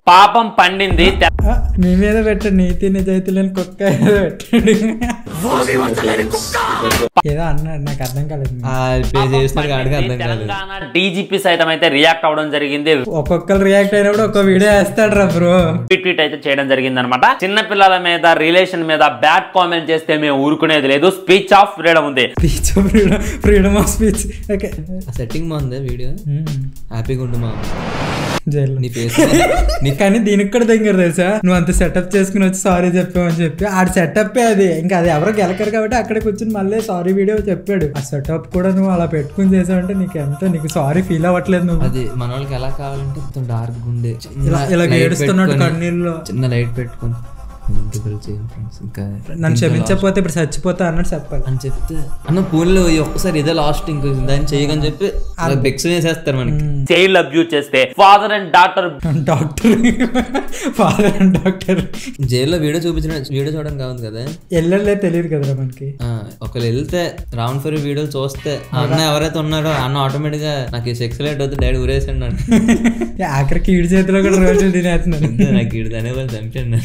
పాపం పండింది. నీ మీద పెట్టాడు నీతి నిజాయితీ లేని కుక్క పెట్టాడు ఏదో అన్నాడు నాకు అర్థం కాలేదు. తెలంగాణ డీజీపీ సైతం అయితే రియాక్ట్ అవడం జరిగింది. ఒక్కొక్కరు రియాక్ట్ అయినప్పుడు ఒక్క వీడియో వేస్తాడు రా బ్రో. ట్వీట్ అయితే చేయడం జరిగింది అనమాట. చిన్న పిల్లల మీద రిలేషన్ మీద బ్యాడ్ కామెంట్ చేస్తే మేము ఊరుకునేది లేదు. స్పీచ్ ఆఫ్ ఫ్రీడమ్ ఉంది. Speech of freedom of speech. Okay setting బాగుంది వీడియో. హ్యాపీగా ఉండు మా కానీ దీనికి కూడా దగ్గర తెలుసా, నువ్వు అంత సెటప్ చేసుకుని వచ్చి సారీ చెప్పామని చెప్పి ఆడ సెటప్ అది ఇంకా అది ఎవరో గెలకరు కాబట్టి అక్కడ కూర్చొని మళ్ళీ సారీ వీడియో చెప్పాడు. ఆ సెటప్ కూడా నువ్వు అలా పెట్టుకుని చేసావంటే నీకు ఎంత నీకు సారీ ఫీల్ అవ్వట్లేదు నువ్వు. అది మన వాళ్ళకి ఎలా కావాలంటే మొత్తం డార్క్ గుండె ఇలా ఏడుస్తున్నాడు కన్నీళ్ళు చిన్న లైట్ పెట్టుకుని నన్ను క్షమించకపోతే ఇప్పుడు చచ్చిపోతా అన్నట్టు చెప్పాలి అని చెప్తే అన్న ఫోన్లో ఒక్కసారి ఇదే లాస్ట్ ఇంకో దాన్ని చేయగని చెప్పి బెక్స్ వేసేస్తారు మనకి. చైల్డ్ అబ్యూజ్ చేస్తే ఫాదర్ అండ్ డాక్టర్ జైల్లో వీడియో వీడియో చూడడం కాదు కదా, వెళ్ళలే తెలియదు కదా మనకి. ఒకళ్ళు వెళ్తే రావణ్ ఫర్ వీడియోలు చూస్తే అన్న ఎవరైతే ఉన్నారో అన్న ఆటోమేటిక్ గా నాకు సెక్స్ లైట్ వద్దు డాడీ ఊరేసాడు నన్ను. ఆఖరికి ఈడి చేతిలో కూడా రోజులు తినేస్తున్నాడు. నాకు ఈడు అనే వాళ్ళు చంపాడు.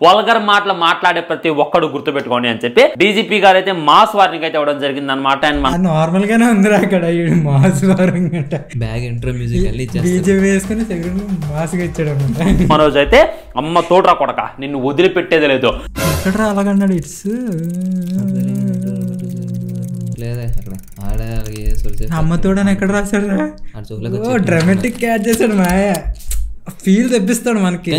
వల్గర్ మాటలు మాట్లాడే ప్రతి ఒక్కడు గుర్తుపెట్టుకోండి అని చెప్పి డీజీపీ గారు అయితే మాస్ వార్నింగ్ అయితే ఇవ్వడం జరిగింది అనమాట. నార్మల్ గానే ఉంది అక్కడ మాస్ వార్నింగ్ అంటే బ్యాగ్ ఇంట్రో మ్యూజిక్ డీజే వేసుకుని మాస్ గా ఇచ్చాడు అనమాట. మనోజ్ అయితే అమ్మ తోటరా కొడక నిన్ను వదిలిపెట్టేది లేదు ఎక్కడరా అలాగన్నాడు. ఇట్స్ అమ్మ తోడని ఎక్కడ రాశాడు రా, డ్రామాటిక్ క్యాచ్ చేశాడు మాయ. ఫీల్ తెప్పిస్తాడు మనకి.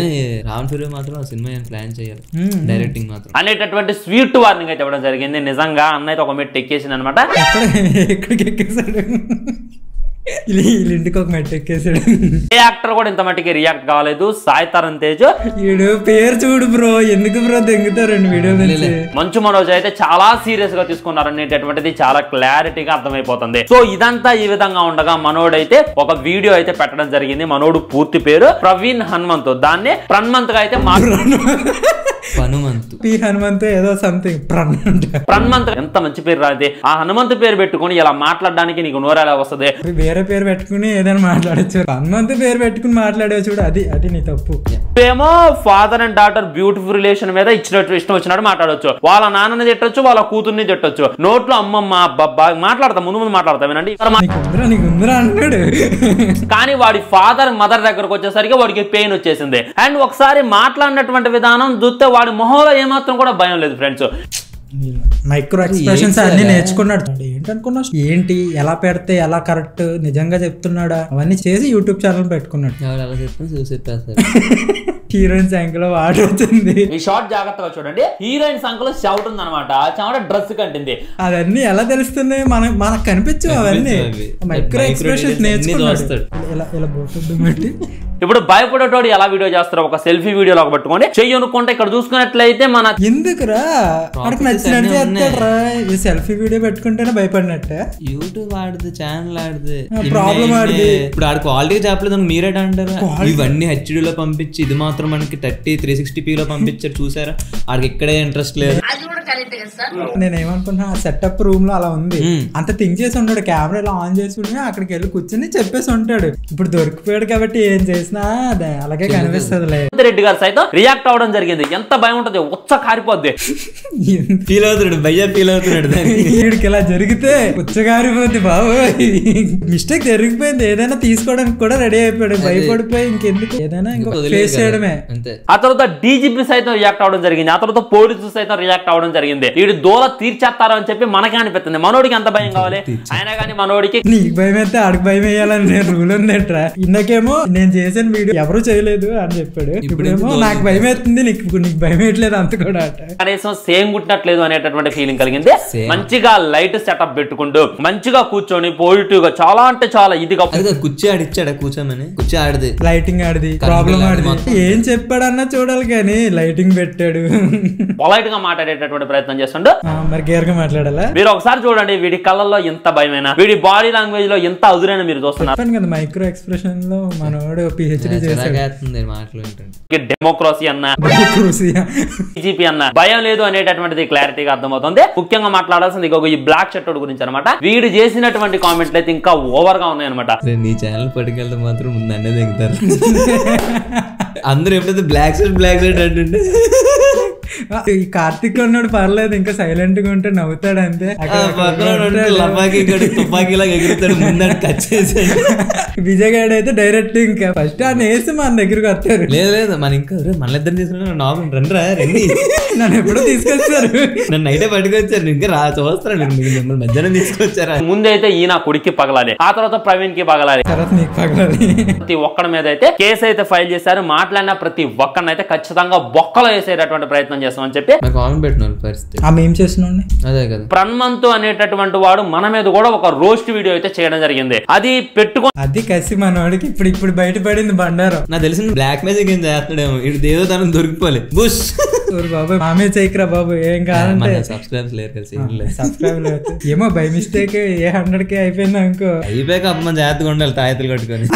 రావణ్ ఫిల్మ్ మాత్రం సినిమా ప్లాన్ చేయాలి డైరెక్టింగ్ మాత్రం అనేటటువంటి స్వీట్ వార్నింగ్ అయితే ఇవ్వడం జరిగింది. నిజంగా అన్న అయితే ఒక మెట్టు ఎక్కేసింది అనమాట. ఎక్కడికి ఎక్కేసాడు ఇంటికి ఒక మెట్టు ఎక్కేసాడు. ఏ యాక్టర్ కూడా ఇంత మట్టికి రియాక్ట్ కాలేదు. సాయి తరుణ్ తేజ్ వీడు పేరు చూడు బ్రో, ఎందుకు బ్రో దెంగుతారండి వీడియో. మంచు మనోజ్ అయితే చాలా సీరియస్ గా తీసుకున్నారు అనేటటువంటిది చాలా క్లారిటీగా అర్థమైపోతుంది. సో ఇదంతా ఈ విధంగా ఉండగా మనోడు అయితే ఒక వీడియో అయితే పెట్టడం జరిగింది. మనోడు పూర్తి పేరు ప్రవీణ్ హనుమంత్, దాన్ని ప్రన్మంత్ గా అయితే హనుమంత్ ఏదో సంథింగ్ ప్రన్మంత్. ఎంత మంచి పేరు రాది. ఆ హనుమంత్ పేరు పెట్టుకుని ఇలా మాట్లాడడానికి నీకు నోరేలా వస్తుంది. వేరే పేరు పెట్టుకుని ఏదైనా మాట్లాడచ్చు. హనుమంత్ పేరు పెట్టుకుని మాట్లాడే చూడు, అది నీ తప్పు. ఏమో father and daughter beautiful relation మీద ఇష్టం వచ్చినట్టు మాట్లాడవచ్చు. వాళ్ళ నాన్నని తిట్టొచ్చు, వాళ్ళ కూతుర్ని తిట్టొచ్చు. నోట్లో అమ్మమ్మ మాట్లాడతా ముందు మాట్లాడతా వినండి. అన్నాడు కానీ వాడి ఫాదర్ మదర్ దగ్గరకు వచ్చేసరికి వాడికి పెయిన్ వచ్చేసింది. అండ్ ఒకసారి మాట్లాడినటువంటి విధానం చూస్తే వాడి మొహంలో ఏమాత్రం కూడా భయం లేదు ఫ్రెండ్స్. మైక్రో ఎక్స్ప్రెషన్స్ అన్ని నేర్చుకున్నాడు. ఏంటనుకున్నావు, ఏంటి ఎలా పెడితే ఎలా కరెక్ట్ నిజంగా చెప్తున్నాడా అవన్నీ చేసి యూట్యూబ్ ఛానల్ పెట్టుకున్నాడు. హీరోయిన్స్ అంకులో వాటర్ వచ్చింది. ఈ షార్ట్ జాగ్రత్తగా చూడండి. హీరోయిన్స్ అంకులో షౌట్ ఉంది అనమాట. చెమట డ్రెస్ కంటింది. అవన్నీ ఎలా తెలుస్తున్నాయి మనకు కనిపించు. అవన్నీ మైక్రో ఎక్స్ప్రెషన్స్ నేర్చుకున్నాడు. ఇలా బోటు ఇప్పుడు భయపడేటోడు ఎలా వీడియో చేస్తారో ఒక సెల్ఫీ వీడియోలో పట్టుకోండి చెయ్యి అనుకుంటే ఇక్కడ చూసుకున్నట్లయితే మన ఎందుకురా వాడికి నచ్చినట్టు చేస్తాడురా. ఈ సెల్ఫీ వీడియో పెట్టుకుంటేనే భయపడినట్టే. యూట్యూబ్ ఆడుతుంది, ఛానల్ ఆడుతుంది, ప్రాబ్లం ఆడుతుంది. ఇప్పుడు ఆడు క్వాలిటీ చెప్పలేదు మీరేట అంటారా. ఇవన్నీ హెచ్డీలో పంపించి ఇది మాత్రం మనకి 360p లో పంపించారు చూసారా. ఆడికి ఇక్కడే ఇంట్రెస్ట్ లేదు. నేనేమనుకున్నా ఆ సెటప్ రూమ్ లో అలా ఉంది, అంత థింక్ చేసి ఉంటాడు. కెమెరా ఇలా ఆన్ చేసి ఉండి అక్కడికి వెళ్ళి కూర్చొని చెప్పేసి ఉంటాడు. ఇప్పుడు దొరికిపోయాడు కాబట్టి ఏం చేసినా అలాగే కనిపిస్తుంది. రెడ్డి గారు సైతం రియాక్ట్ అవడం జరిగింది. ఎంత భయం ఉంటుంది, ఉచ్చ కారిపోద్ది. ఫీల్ అవుతున్నాడు, భయ్యా ఫీల్ అవుతున్నాడు. వీడికి ఇలా జరిగితే ఉచ్చ కారిపోద్ది బాబు. మిస్టేక్ జరిగిపోయింది, ఏదైనా తీసుకోవడానికి కూడా రెడీ అయిపోయాడు. భయపడిపోయి ఇంకెందుకు ఏదైనా ఇంకో ఫేస్ చేయడమే. ఆ తర్వాత డీజీపీ సైతం రియాక్ట్ అవడం జరిగింది. ఆ తర్వాత పోలీసులు సైతం రియాక్ట్ అవడం జరిగింది. వీడు దూల తీర్చేస్తారు అని చెప్పి మనకే అనిపిస్తుంది. మనోడికి ఎంత భయం కావాలి అయినా కానీ మనోడికి నీకు భయం అయితే ఆడికి భయం వేయాలని రూల్ ఉందేట్రా. ఇందాకేమో నేను చేసిన వీడియో ఎవరు చేయలేదు అని చెప్పాడు. ఇప్పుడేమో నాకు భయం వేస్తుంది, నీకు భయం వేయట్లేదు అంత కూడా. కనీసం సేమ్ గుట్టినట్లేదు అనేటటువంటి ఫీలింగ్ కలిగింది. మంచిగా లైట్ సెటప్ పెట్టుకుంటూ మంచిగా కూర్చొని పాజిటివ్ గా చాలా అంటే చాలా ఇదిగా కుర్చీ ఆడిచ్చాడు. కూర్చోమని కుర్చీ ఆడిది, లైటింగ్ ఆడిది, ప్రాబ్లం ఆడిది, ఏం ఏం చెప్పాడన్నా చూడాలి కానీ లైటింగ్ పెట్టాడు. పొలైట్ గా మాట్లాడేటటువంటి ప్రయత్నం చేస్తుండో మరి గేర్ గా మాట్లాడాలా? మీరు ఒకసారి చూడండి, వీడి కళ్ళల్లో ఎంత భయమైనా, వీడి బాడీ లాంగ్వేజ్ లో ఎంత అదురైనా మీరు చూస్తున్నారు కదా. మైక్రో ఎక్స్ప్రెషన్ లో మనోడు పిహెచ్డి చేశాడు. డెమోక్రసీ అన్న బీజేపీ అన్న భయం లేదు అనేటటువంటిది క్లారిటీగా అర్థమవుతుంది. ముఖ్యంగా మాట్లాడాల్సింది ఈ బ్లాక్ షర్ట్ గురించి అనమాట. వీడు చేసినటువంటి కామెంట్లు అయితే ఇంకా ఓవర్ గా ఉన్నాయి అనమాట. నీ ఛానల్ పట్టుకెళ్తే మాత్రం ముందు అన్నీ దిగుతారు. అందరూ ఎప్పుడైతే బ్లాక్ షర్ట్ అంటుంటే ఈ కార్తిక్ ఉన్నాడు పర్లేదు, ఇంకా సైలెంట్ గా ఉంటే నవ్వుతాడు అంతే. తుపాకీలాగా ఎగురుతాడు, ముందు కట్ చేసాడు. విజయ్ గారు అయితే డైరెక్ట్ ఇంకా ఫస్ట్ ఆయన వేసి మన దగ్గరకు వస్తారు. లేదు మన ఇంకా మన ఇద్దరు తీసుకున్నా నాకు రండిరా రండి, నన్ను ఎప్పుడో తీసుకొచ్చారు, నన్ను నైటే పట్టుకొచ్చారు. ఇంకా చూస్తారా మిమ్మల్ని మధ్యాహ్నం తీసుకొచ్చారా? ముందైతే ఈయన కొడుక్కి పగలాలి, ఆ తర్వాత ప్రవీణ్ కి పగలాలి, తర్వాత నీకు పగలాలి. ప్రతి ఒక్కడి మీద అయితే కేసు అయితే ఫైల్ చేశారు. మాట్లాడిన ప్రతి ఒక్కరిని అయితే ఖచ్చితంగా బొక్కలో వేసేటటువంటి ప్రయత్నం చేస్తామని చెప్పి ఏం చేస్తున్నాడు అదే కదా. ప్రన్మంతు అనేటటువంటి వాడు మన మీద కూడా ఒక రోస్ట్ వీడియో అయితే చేయడం జరిగింది. అది పెట్టుకో, అది కసి మనవాడికి ఇప్పుడు బయటపడింది బండారం. నాకు తెలిసింది బ్లాక్ మ్యాజిక్ ఏం చేస్తాడేమో, ఇటు దేవతనం దొరికిపోలే బుష్ బాబు మామే చైక్రా బాబు. ఏం కాదంటే సబ్స్క్రైబర్స్ లేరు కదా, సబ్స్క్రైబ్ ఏమో బై మిస్టేక్ ఏ 100K అయిపోయింది అనుకో. అయిపోయాక అమ్మ జాగ్రత్తగా ఉండాలి, తాయెత్తులు కట్టుకొని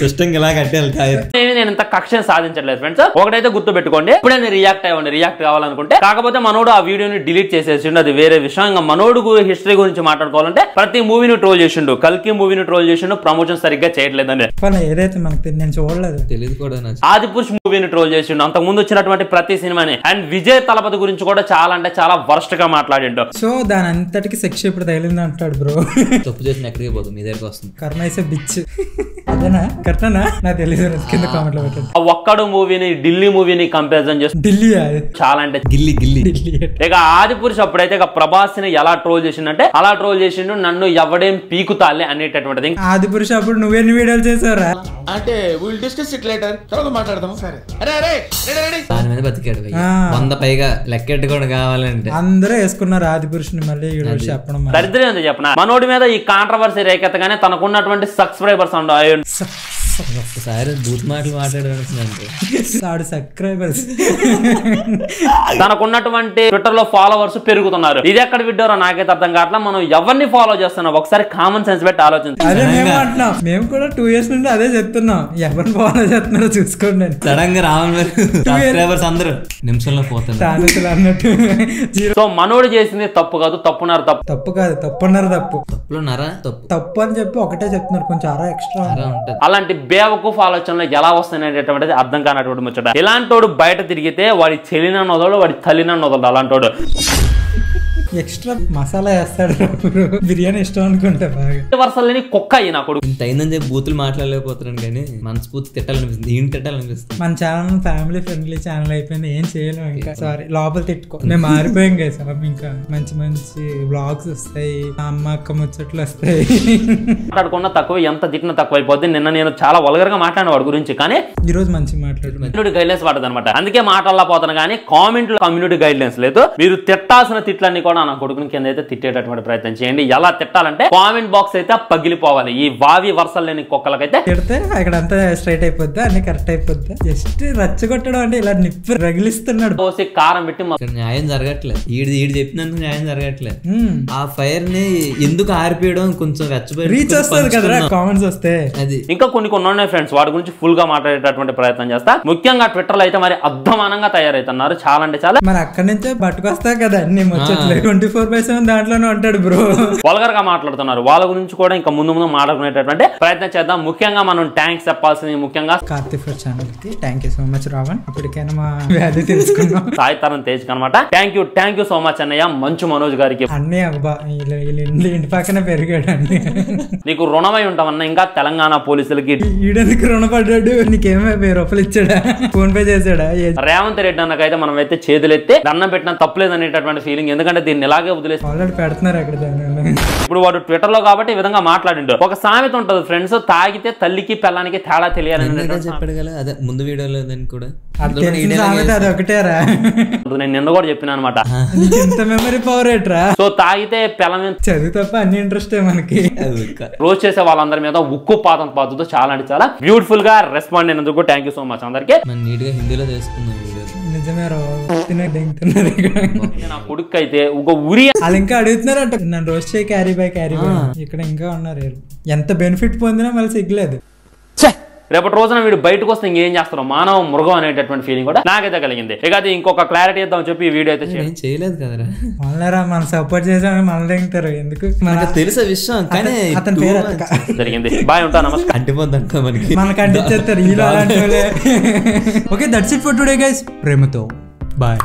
సిస్టమ్ ఇలా కట్టాలి తాయెత్తు. నేను ఇంత కక్షను సాధించట్లేదు ఫ్రెండ్స్. ఒకటైతే గుర్తు పెట్టుకోండి, ఇప్పుడే నేను రియాక్ట్ అవ్వండి, రియాక్ట్ కావాలనుకుంటే. కాకపోతే మనోడు ఆ వీడియోని డిలీట్ చేసేసిండు, అది వేరే విషయం. ఇంకా మనోడు హిస్టరీ గురించి మాట్లాడుకోవాలంటే ప్రతి మూవీని ట్రోల్ చేసిండు, కల్కి మూవీని ట్రోల్ చేసిండు, ప్రమోషన్ సరిగ్గా చేయట్లేదండి. ఏదైతే మనకు నేను చూడలేదు, తెలియదు కూడా. ఆదిపురుష్ మూవీని ట్రోల్ చేసిండు, అంతకు ముందు వచ్చినటువంటి ప్రతి సినిమాని. అండ్ విజయ్ తలపతి గురించి కూడా చాలా అంటే చాలా వర్స్ట్ గా మాట్లాడిండు. సో దాని అంతటికి శిక్ష ఇప్పుడు తగిలింది అంటాడు బ్రో. తప్పు చేసిన ఎక్కడికి పోతుంది, మీ దగ్గరికి వస్తుంది. కర్మైసే బిచ్ అదేనా కరెక్టనా? నాకు తెలియదు, కింద కామెంట్ లో పెట్టండి. ఒక్కడు మూవీని ఢిల్లీ మూవీని కంపారిజన్ చేస్తూ ఢిల్లీ చాలా అంటే గిల్లి ఇక ఆదిపురుష్ అప్పుడైతే ఇక ప్రభాస్ ని ఎలా ట్రోల్ చేసిండంటే అలా ట్రోల్ చేసిండు, నన్ను ఎవడేం పీకుతాలే అనేటటువంటిది. ఆదిపురుష్ అప్పుడు నువ్వెన్ని వీడియోలు చేసావురా? అంటే విల్ డిస్కస్ ఇట్ లేటర్, తర్వాత మాట్లాడదాం. సరే దాని మీద బతికాడు 100 పైగా లెక్కెట్టుకోవడం కావాలంటే అందరూ వేసుకున్నారు ఆదిపురుషుని. మళ్ళీ చెప్పడం దరిద్రం ఏందో చెప్పనా, మనోడి మీద ఈ కాంట్రవర్సీ రేకెత్తగానే తనకున్నటువంటి సబ్స్క్రైబర్స్ ఒక్కసారి బూత్ మాటలు మాట్లాడారు సబ్స్క్రైబర్స్ తనకున్నటువంటి ట్విట్టర్ లో ఫాలోవర్స్ పెరుగుతున్నారు. ఇది ఎక్కడ విడ్డారో నాకైతే అర్థం కావట్లా. మనం ఎవరిని ఫాలో చేస్తున్నాం ఒకసారి కామన్ సెన్స్ పెట్టి ఆలోచించాలి. అదే మేము అంటున్నాం, మేము కూడా 2 years నుండి అదే చెప్తున్నాం, ఎవరిని ఫాలో చేస్తున్నారో చూసుకోండి. సడన్ గా సబ్స్క్రైబర్స్ అందరూ నిమిషంలో పోతున్నారు అన్నట్టు. సో మనోడు చేసింది తప్పు కాదు, తప్పున్నారు తప్పు కాదు, తప్పున్నారు తప్పులున్నారా తప్పు అని చెప్పి ఒకటే చెప్తున్నారు, కొంచెం అరా ఎక్స్ట్రా. అలాంటి బేవకూఫ్ ఆలోచనలు ఎలా వస్తాయనేటటువంటిది అర్థం కానటువంటి ముచ్చట. ఇలాంటోడు బయట తిరిగితే వాడి చెల్లిన నొదలు, వాడి తల్లిన నొదలు. అలాంటోడు ఎక్స్ట్రా మసాలా వేస్తాడు. బిర్యానీ ఇష్టం అనుకుంటా బాగా. వర్షాలని కుక్క అయినా కొడుకు ఇంత అయిందని చెప్పి బూతులు మాట్లాడలేకపోతున్నాను, కానీ మనస్ఫూర్తి తిట్టాలనిపిస్తుంది, ఏం తిట్టాలనిపిస్తుంది. మన ఛానల్ ఫ్యామిలీ ఫ్రెండ్లీ ఛానల్ అయిపోయింది, ఏం చేయలేము ఇంకా. సారీ లోపల తిట్టుకో, మేము మారిపోయాం కదా. ఇంకా మంచి మంచి వ్లాగ్స్ వస్తాయి, అమ్మ అక్క ముచ్చట్లు వస్తాయి. మాట్లాడుకున్న తక్కువ, ఎంత తిట్టిన తక్కువ అయిపోద్ది. నిన్న నేను చాలా వల్గర్ గా మాట్లాడిన వాడి గురించి, కానీ ఈ రోజు మంచి మాట్లాడు గైడ్ పడదు అనమాట. అందుకే మాట్లాడలా పోతాను, కానీ కామెంట్ లో కమ్యూనిటీ గైడ్ లైన్స్ లేదు. మీరు తిట్టాల్సిన తిట్లన్నీ కూడా నా కొడుకుని కింద అయితే తిట్టేటటువంటి ప్రయత్నం చేయండి. ఎలా తిట్టాలంటే కామెంట్ బాక్స్ అయితే పగిలిపోవాలి. ఈ వావి వర్షాలు లేని కుక్కలకైతే తిడితే అక్కడ అంతా స్ట్రైట్ అయిపోద్ది, అన్ని కరెక్ట్ అయిపోద్ది. జస్ట్ రచ్చగొట్టడం అంటే ఇలా నిప్పు రగిలిస్తున్నాడు, పోసి కారం పెట్టి. న్యాయం జరగట్లేదు, ఈడు చెప్పినందుకు న్యాయం జరగట్లేదు. ఆ ఫైర్ ని ఎందుకు ఆరిపోయడం, కొంచెం రీచ్ వస్తుంది కదా కామెంట్స్ వస్తే. అది ఇంకా కొన్ని ఉన్నాయి ఫ్రెండ్స్, వాటి గురించి ఫుల్ గా మాట్లాడేటటువంటి ప్రయత్నం చేస్తా. ముఖ్యంగా ట్విట్టర్ లో అయితే మరి అద్భుతమానంగా తయారైతున్నారు, చాలా అంటే చాలా. మరి అక్కడి నుంచే పట్టుకొస్తా కదా అన్ని ముచ్చట్లేదు. 24/7 దాంట్లోనే ఉంటాడు బ్రో. వల్గర్ గా మాట్లాడుతున్నారు, వాళ్ళ గురించి కూడా ఇంకా ముందు మాట్లాడుకునేటటువంటి ప్రయత్నం చేద్దాం. ముఖ్యంగా మనం థ్యాంక్స్ చెప్పాల్సింది ముఖ్యంగా కార్తీ ఫుడ్ ఛానల్ కి thank you so much Ravan. ఇప్పటికైనా మా వ్యాధి తెలుసుకున్నాం. సాయి తరుణ్ తేజ్ అనమాట. థ్యాంక్ యూ సో మచ్ అన్నయ్య. మంచు మనోజ్ గారికి అన్నీ అబ్బా ఇంటి పక్కన పెరిగాడు అన్ని. నీకు రుణమై ఉంటామన్నా. ఇంకా తెలంగాణ పోలీసులకి ఈడెందుకు రుణపడ్డాడు? నీకేమో 1000 రూపాయలు ఇచ్చాడా, ఫోన్ పే చేసాడా? రేవంత్ రెడ్డి అన్నకైతే మనం అయితే చేతులెత్తే దండం పెట్టిన తప్పులేదు అనేటటువంటి ఫీలింగ్ ఫీలింగ్, ఎందుకంటే దీన్ని ఇలాగే వదిలేసి ఆల్రెడీ పెడుతున్నారు అక్కడ దాని. ఇప్పుడు వాడు ట్విట్టర్ లో కాబట్టి ఈ విధంగా మాట్లాడిండు. ఒక సామెత ఉంటుంది ఫ్రెండ్స్, తాగితే తల్లికి పిల్లానికి తేడా తెలియాలని చెప్పాడు కదా, అదే ముందు వీడియోలో కూడా అది ఒకటేరా, నేను నిన్న కూడా చెప్పిన అనమాట. ఎంత మెమరీ పవర్ ఏట్రా. సో తాగితే పిల్ల మీద చదువు తప్ప అన్ని ఇంట్రెస్ట్ మనకి. రోజు చేసే వాళ్ళందరి మీద ఉక్కు పాతం పాతుతో చాలా అంటే చాలా బ్యూటిఫుల్ గా రెస్పాండ్ అయినందుకు థ్యాంక్ యూ సో మచ్ అందరికి. నీట్ గా హిందీలో చేసుకున్నాం వీడియో. నిజమే దింగుతున్నారు నా కొడుకు అయితే ఒక ఉరి వాళ్ళు ఇంకా అడుగుతున్నారంట నన్ను రోజు చేయి క్యారీ బై ఇక్కడ ఇంకా ఉన్నారు. ఎంత బెనిఫిట్ పొందినా మళ్ళీ సిగ్గులేదు. రేపటి రోజున వీడు బయటకు వస్తే ఇంకేం చేస్తారో మానవ మృగం అనేటటువంటి ఫీలింగ్ కూడా నాకైతే కలిగింది. ఇక అది ఇంకొక క్లారిటీ ఇద్దామని చెప్పి ఈ వీడియో అయితే చేయలేదు కదరా. వాళ్ళరా మనం సపోర్ట్ చేసామని మన దిగుతారు ఎందుకు తెలిసే విషయం, కానీ అతని పేరు జరిగింది. బాయ్, ఉంటా, నమస్కారం. అంటిపోద్ది మనకి, మనకు అంటించేస్తారు. Okay, that's it for today guys. ప్రేమతో బాయ్.